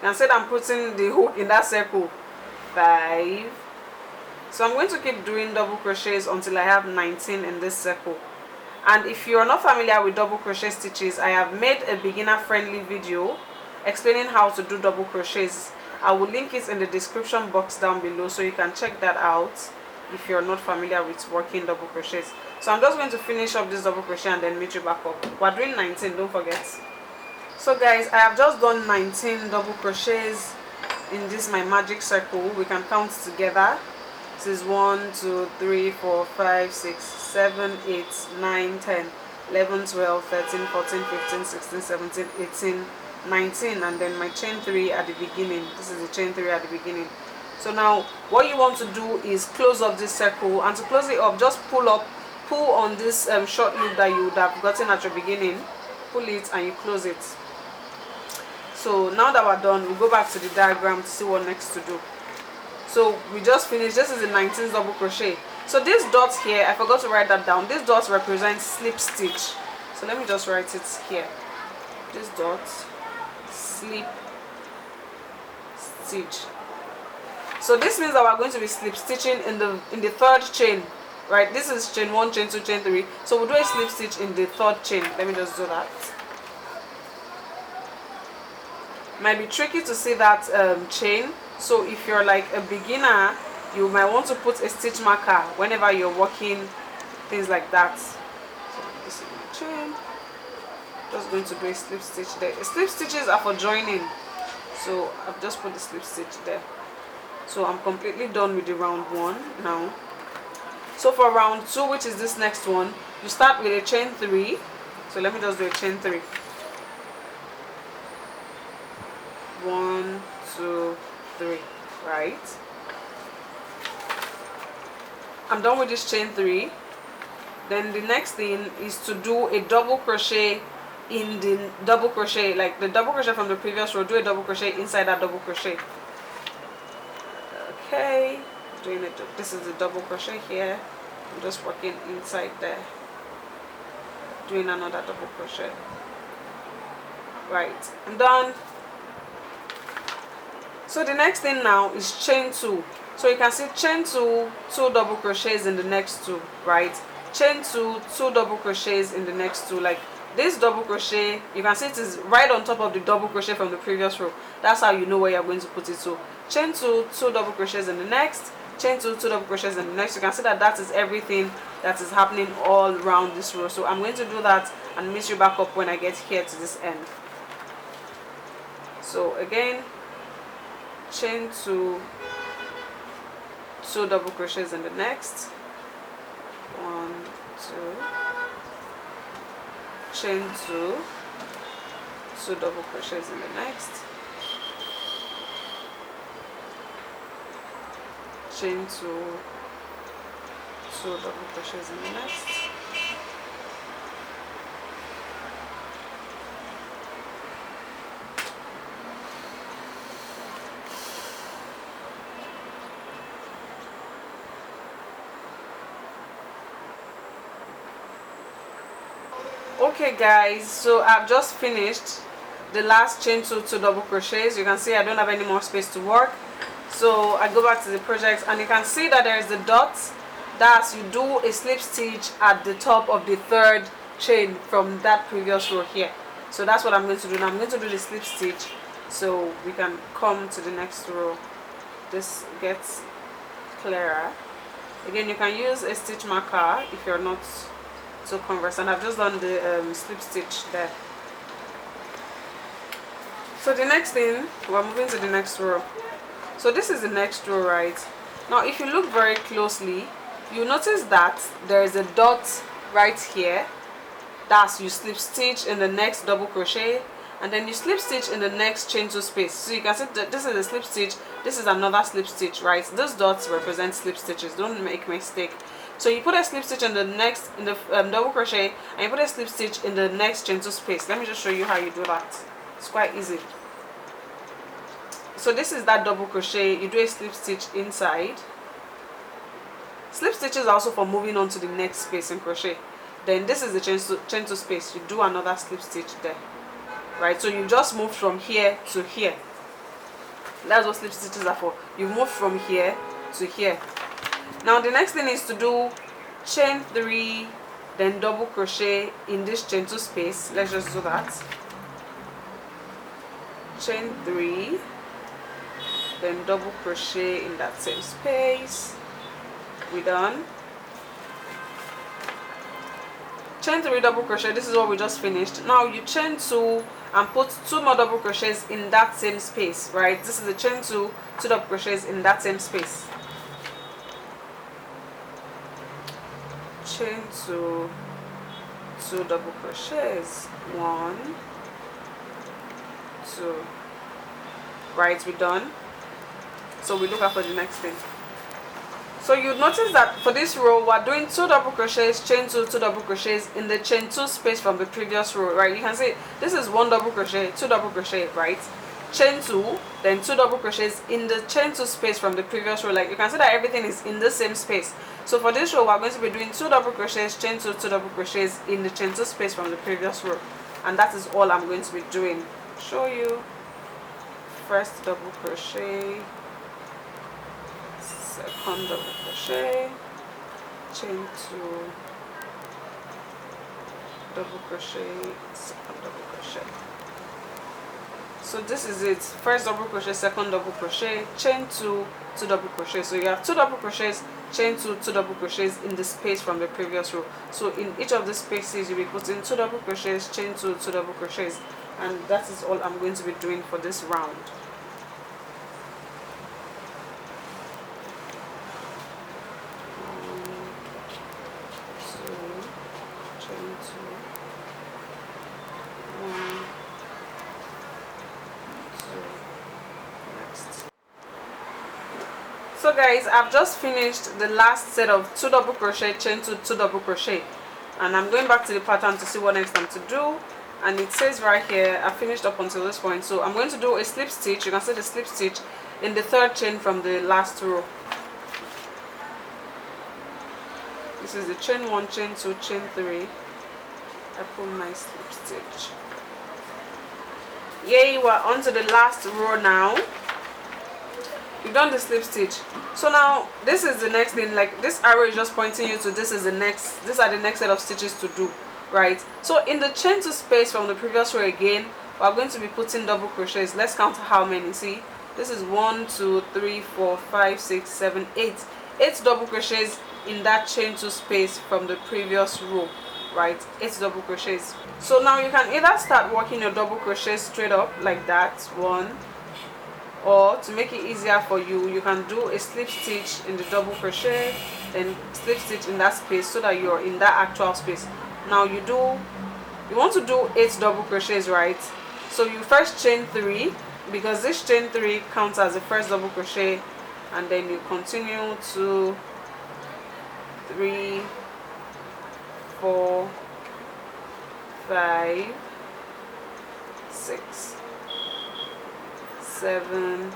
You can say that I'm putting the hook in that circle. 5. So I'm going to keep doing double crochets until I have 19 in this circle. And if you're not familiar with double crochet stitches, I have made a beginner friendly video explaining how to do double crochets. I will link it in the description box down below, so you can check that out if you're not familiar with working double crochets. So I'm just going to finish up this double crochet and then meet you back up. We're doing 19, don't forget. So guys, I have just done 19 double crochets in this my magic circle. We can count together. This is 1 2 3 4 5 6 7 8 9 10 11 12 13 14 15 16 17 18 19, and then my chain 3 at the beginning. This is the chain 3 at the beginning. So now what you want to do is close up this circle, and to close it up, just pull on this short loop that you would have gotten at your beginning. Pull it and you close it. So now that we're done, we'll go back to the diagram to see what next to do. So we just finished. This is the 19th double crochet. So this dot here, I forgot to write that down. This dot represents slip stitch. So let me just write it here. This dot, slip stitch. So this means that we're going to be slip stitching in the third chain, right? This is chain 1, chain 2, chain 3. So we'll do a slip stitch in the third chain. Let me just do that. Might be tricky to see that chain, so if you're like a beginner, you might want to put a stitch marker whenever you're working things like that. So this is my chain. Just going to do a slip stitch there. Slip stitches are for joining, so I've just put the slip stitch there. So I'm completely done with the round 1 now. So for round 2, which is this next one, you start with a chain 3. So let me just do a chain 3. 1 2 3, right? I'm done with this chain 3. Then the next thing is to do a double crochet in the double crochet, like the double crochet from the previous row. Do a double crochet inside that double crochet. Okay, doing it. This is the double crochet here. I'm just working inside there, doing another double crochet. Right, I'm done. So the next thing now is chain 2. So you can see chain 2, 2 double crochets in the next 2, right? Chain 2, 2 double crochets in the next 2. Like this double crochet, you can see it is right on top of the double crochet from the previous row. That's how you know where you're going to put it. So chain 2, 2 double crochets in the next, chain 2, 2 double crochets in the next. You can see that that is everything that is happening all around this row. So I'm going to do that and meet you back up when I get here to this end. So again, chain 2, 2 double crochets in the next, 1 2, chain 2, 2 double crochets in the next, chain 2, 2 double crochets in the next, Okay guys, so I've just finished the last chain 2 double crochets. You can see I don't have any more space to work, so I go back to the project and you can see that there is the dot. That's, you do a slip stitch at the top of the third chain from that previous row here. So that's what I'm going to do now. I'm going to do the slip stitch so we can come to the next row. This gets clearer. Again, you can use a stitch marker if you're not so conversant. I've just done the slip stitch there. So the next thing, we're moving to the next row. So this is the next row, right? Now if you look very closely, you notice that there is a dot right here. That's, you slip stitch in the next double crochet and then you slip stitch in the next chain 2 space. So you can see that this is a slip stitch, this is another slip stitch, right? Those dots represent slip stitches, don't make mistake. So you put a slip stitch in the next, in the double crochet, and you put a slip stitch in the next chain 2 space. Let me just show you how you do that. It's quite easy. So this is that double crochet, you do a slip stitch inside. Slip stitches are also for moving on to the next space in crochet. Then this is the chain 2 space, you do another slip stitch there, right? So you just move from here to here. That's what slip stitches are for. You move from here to here. Now the next thing is to do chain 3, then double crochet in this chain 2 space. Let's just do that. Chain 3, then double crochet in that same space. We're done. Chain 3, double crochet. This is what we just finished. Now you chain 2 and put 2 more double crochets in that same space, right? This is a chain 2, 2 double crochets in that same space. Chain 2, 2 double crochets, 1, 2. Right, we're done. So we look out for the next thing. So you notice that for this row we're doing 2 double crochets, chain 2, 2 double crochets in the chain 2 space from the previous row, right? You can see this is 1 double crochet, 2 double crochet, right? Chain 2, then 2 double crochets in the chain 2 space from the previous row. Like you can see that everything is in the same space. So for this row we're going to be doing 2 double crochets, chain 2, 2 double crochets in the chain 2 space from the previous row, and that is all I'm going to be doing. Show you. First double crochet, second double crochet, chain 2, double crochet, second double crochet. So this is it. First double crochet, second double crochet, chain 2, 2 double crochet. So you have 2 double crochets, chain 2, 2 double crochets in the space from the previous row. So in each of the spaces you'll be putting 2 double crochets, chain 2, 2 double crochets, and that is all I'm going to be doing for this round. So guys, I've just finished the last set of 2 double crochet, chain 2, 2 double crochet, and I'm going back to the pattern to see what next I'm to do. And it says right here I finished up until this point, so I'm going to do a slip stitch. You can see the slip stitch in the 3rd chain from the last row. This is the chain 1, chain 2, chain 3. I put my slip stitch. Yay, we're on to the last row now. You've done the slip stitch. So now this is the next thing. Like this arrow is just pointing you to these are the next set of stitches to do, right? So in the chain 2 space from the previous row again, we're going to be putting double crochets. Let's count how many. See, this is 1, 2, 3, 4, 5, 6, 7, 8 double crochets in that chain 2 space from the previous row, right? 8 double crochets. So now you can either start working your double crochet straight up like that, 1, or to make it easier for you, you can do a slip stitch in the double crochet, then slip stitch in that space so that you're in that actual space. Now you want to do 8 double crochets, right? So you first chain 3, because this chain 3 counts as the first double crochet, and then you continue to 3, 4, 5, 6, 7,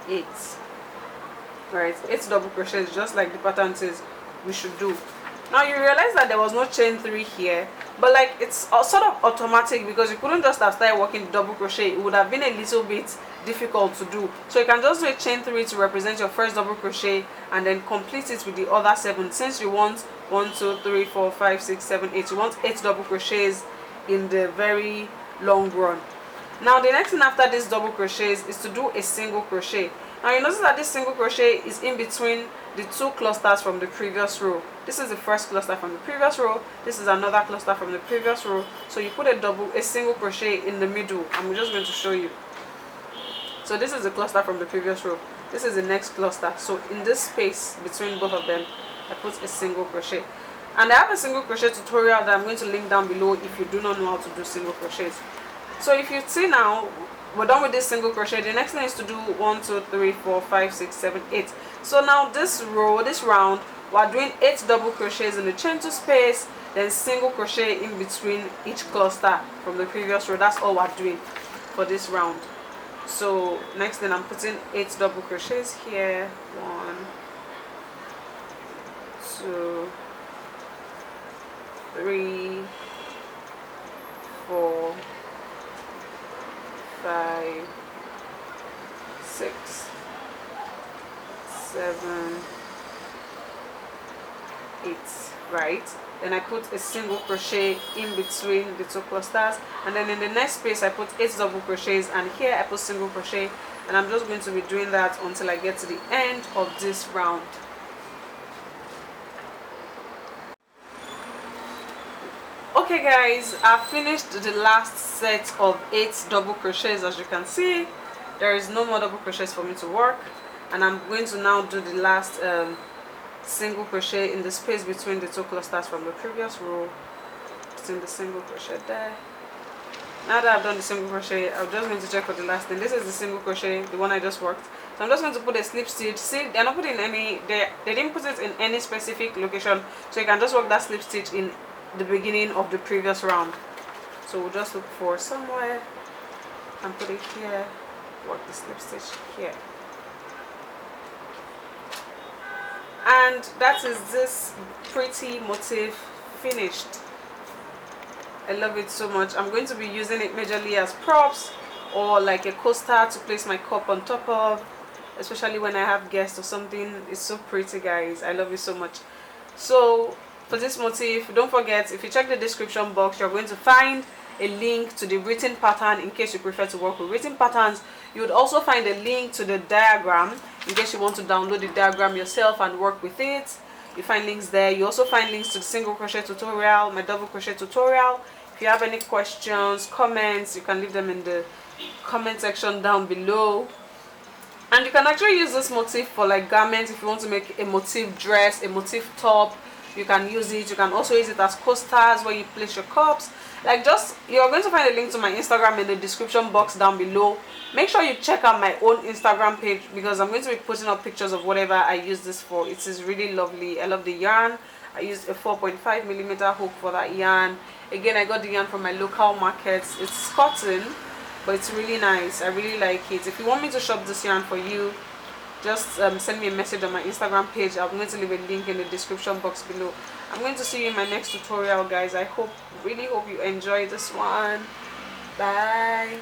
8. Right, 8 double crochets, just like the pattern says we should do. Now you realize that there was no chain 3 here, but like it's sort of automatic because you couldn't just have started working double crochet. It would have been a little bit difficult to do. So you can just do a chain 3 to represent your first double crochet and then complete it with the other 7. Since you want 1, 2, 3, 4, 5, 6, 7, 8, you want 8 double crochets in the very long run. Now the next thing after this double crochets is to do a single crochet. Now you notice that this single crochet is in between the 2 clusters from the previous row. This is the first cluster from the previous row, this is another cluster from the previous row. So you put a single crochet in the middle. I'm just going to show you. So this is the cluster from the previous row, this is the next cluster. So in this space between both of them, I put a single crochet. And I have a single crochet tutorial that I'm going to link down below if you do not know how to do single crochets. So if you see now, we're done with this single crochet. The next thing is to do 1, 2, 3, 4, 5, 6, 7, 8. So now this round, we're doing 8 double crochets in the chain 2 space, then single crochet in between each cluster from the previous row. That's all we're doing for this round. So next thing, I'm putting 8 double crochets here. 1, 2, 3, 4, 5, 6, 7, 8, right? Then I put a single crochet in between the 2 clusters, and then in the next space I put 8 double crochets, and here I put single crochet, and I'm just going to be doing that until I get to the end of this round. Okay guys, I've finished the last set of 8 double crochets. As you can see, there is no more double crochets for me to work, and I'm going to now do the last single crochet in the space between the 2 clusters from the previous row. It's in the single crochet there. Now that I've done the single crochet, I'm just going to check for the last thing. This is the single crochet, the one I just worked. So I'm just going to put a slip stitch. See, they're not putting any, they didn't put it in any specific location, so you can just work that slip stitch in the beginning of the previous round. So we'll just look for somewhere and put it here, work the slip stitch here. And that is this pretty motif finished. I love it so much. I'm going to be using it majorly as props or like a coaster to place my cup on top of, especially when I have guests or something. It's so pretty guys, I love it so much. So for this motif, don't forget, if you check the description box, you're going to find a link to the written pattern in case you prefer to work with written patterns. You would also find a link to the diagram in case you want to download the diagram yourself and work with it. You find links there. You also find links to the single crochet tutorial, my double crochet tutorial. If you have any questions, comments, you can leave them in the comment section down below. And you can actually use this motif for like garments. If you want to make a motif dress, a motif top, you can use it. You can also use it as coasters where you place your cups. Like, just, you're going to find a link to my Instagram in the description box down below. Make sure you check out my own Instagram page, because I'm going to be putting up pictures of whatever I use this for. It is really lovely. I love the yarn. I used a 4.5mm hook for that yarn. Again, I got the yarn from my local markets. It's cotton, but it's really nice. I really like it. If you want me to shop this yarn for you, just send me a message on my Instagram page. I'm going to leave a link in the description box below. I'm going to see you in my next tutorial guys. I really hope you enjoy this one. Bye.